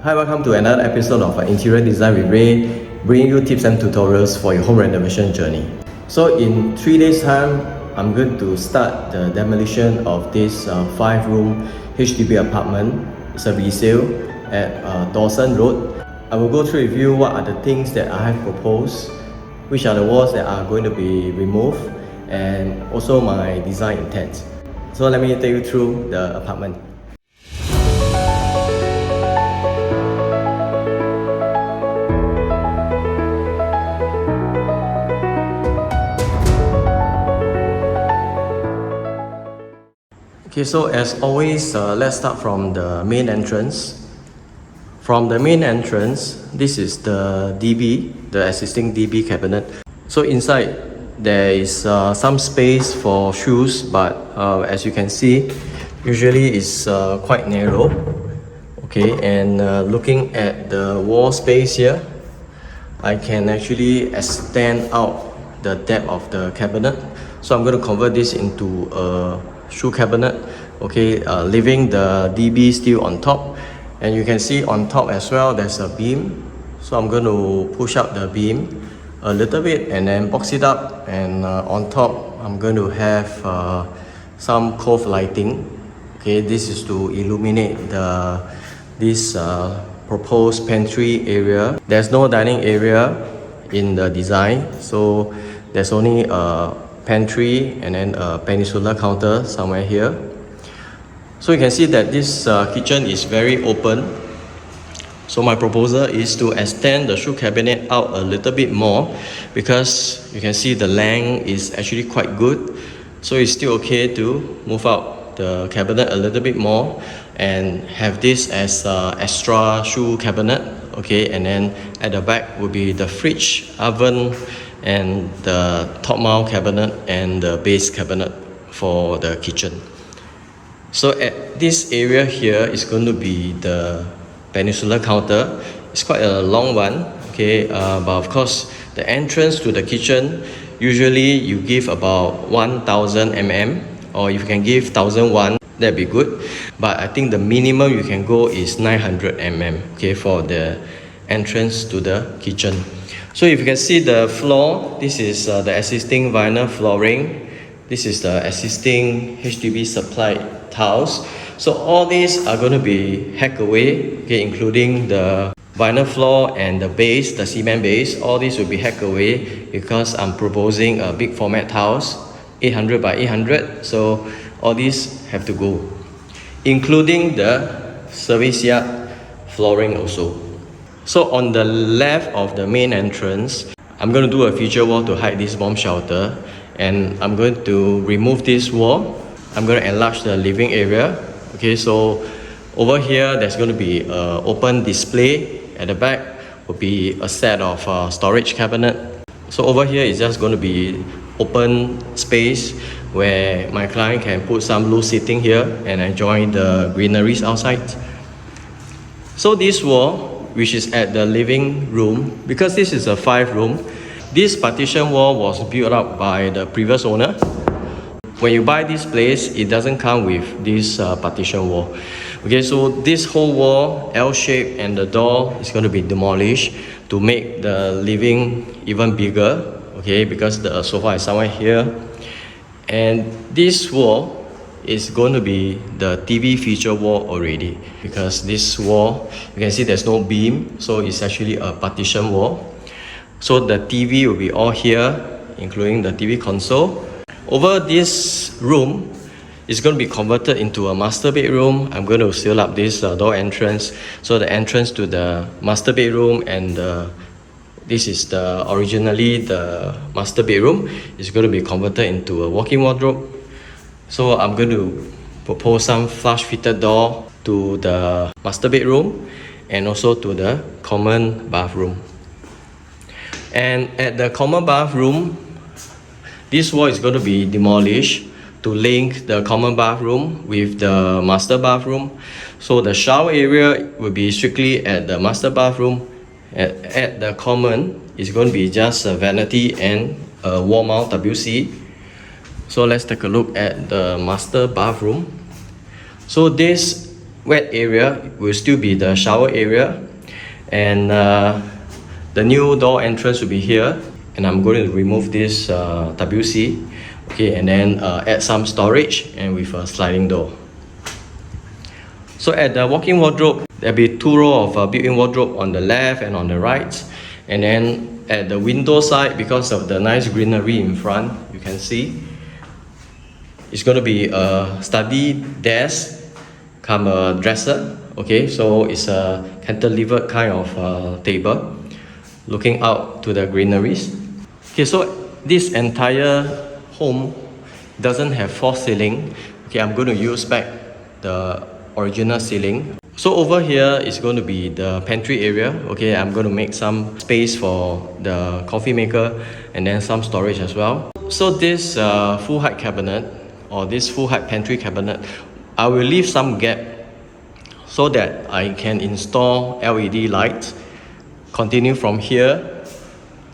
Hi, welcome to another episode of Interior Design with Rae, bringing you tips and tutorials for your home renovation journey. So in 3 days time, I'm going to start the demolition of this 5-room HDB apartment. It's a resale at Dawson Road. I will go through with you what are the things that I have proposed, which are the walls that are going to be removed, and also my design intent. So let me take you through the apartment. Okay, so as always, let's start from the main entrance. From the main entrance, this is the DB, the existing DB cabinet. So inside, there is some space for shoes, but as you can see, usually it's quite narrow. Okay, and looking at the wall space here, I can actually extend out the depth of the cabinet. So I'm going to convert this into a shoe cabinet, okay, leaving the DB still on top, and you can see on top as well there's a beam. So I'm going to push up the beam a little bit and then box it up, and on top I'm going to have some cove lighting. Okay, this is to illuminate this proposed pantry area. There's no dining area in the design, so there's only a pantry and then a peninsula counter somewhere here. So you can see that this kitchen is very open. So my proposal is to extend the shoe cabinet out a little bit more, because you can see the length is actually quite good. So it's still okay to move out the cabinet a little bit more and have this as an extra shoe cabinet. Okay, and then at the back will be the fridge, oven, and the top mount cabinet and the base cabinet for the kitchen. So at this area here is going to be the peninsula counter. It's quite a long one, okay, but of course the entrance to the kitchen, usually you give about 1000 mm, or if you can give 1001, that'd be good, but I think the minimum you can go is 900 mm, okay, for the entrance to the kitchen. So if you can see the floor, this is the existing vinyl flooring. This is the existing HDB supplied tiles. So all these are going to be hacked away, okay, including the vinyl floor and the base, the cement base. All these will be hacked away because I'm proposing a big format tiles, 800 by 800. So all these have to go, including the service yard flooring also. So on the left of the main entrance, I'm going to do a feature wall to hide this bomb shelter, and I'm going to remove this wall. I'm going to enlarge the living area. Okay, so over here there's going to be an open display. At the back will be a set of storage cabinet. So over here is just going to be open space where my client can put some loose seating here and enjoy the greeneries outside. So this wall, which is at the living room, because this is a 5-room, this partition wall was built up by the previous owner. When you buy this place, it doesn't come with this partition wall. Okay, so this whole wall, L-shape, and the door is going to be demolished to make the living even bigger, okay, because the sofa is somewhere here. And this wall is going to be the TV feature wall already, because this wall, you can see there's no beam, so it's actually a partition wall. So the TV will be all here, including the TV console. Over this room is going to be converted into a master bedroom. I'm going to seal up this door entrance, so the entrance to the master bedroom, and this is originally the master bedroom, is going to be converted into a walk-in wardrobe. So I'm going to propose some flush fitted door to the master bedroom and also to the common bathroom. And at the common bathroom, this wall is going to be demolished to link the common bathroom with the master bathroom. So the shower area will be strictly at the master bathroom. At the common, it's going to be just a vanity and a wall mount WC. So let's take a look at the master bathroom. So this wet area will still be the shower area, and the new door entrance will be here. And I'm going to remove this WC, okay, and then add some storage and with a sliding door. So at the walk-in wardrobe, there'll be 2 rows of built-in wardrobe on the left and on the right. And then at the window side, because of the nice greenery in front, you can see it's going to be a study desk come a dresser. Okay, so it's a cantilevered kind of table looking out to the greeneries. Okay, so this entire home doesn't have false ceiling. Okay, I'm going to use back the original ceiling. So over here is going to be the pantry area. Okay, I'm going to make some space for the coffee maker and then some storage as well. So this full height cabinet or this full height pantry cabinet, I will leave some gap so that I can install LED lights, continue from here,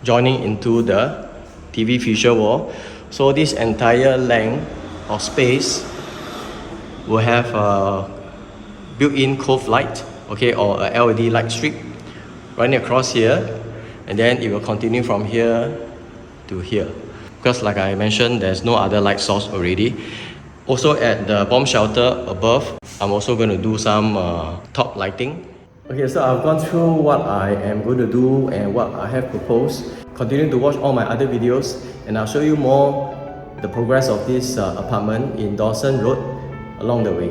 joining into the TV feature wall. So this entire length of space will have a built-in cove light, okay, or a LED light strip running across here, and then it will continue from here to here. Because like I mentioned, there's no other light source already. Also at the bomb shelter above, I'm also going to do some top lighting. Okay, so I've gone through what I am going to do and what I have proposed. Continue to watch all my other videos, and I'll show you more the progress of this apartment in Dawson Road along the way.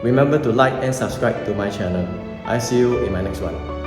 Remember to like and subscribe to my channel. I'll see you in my next one.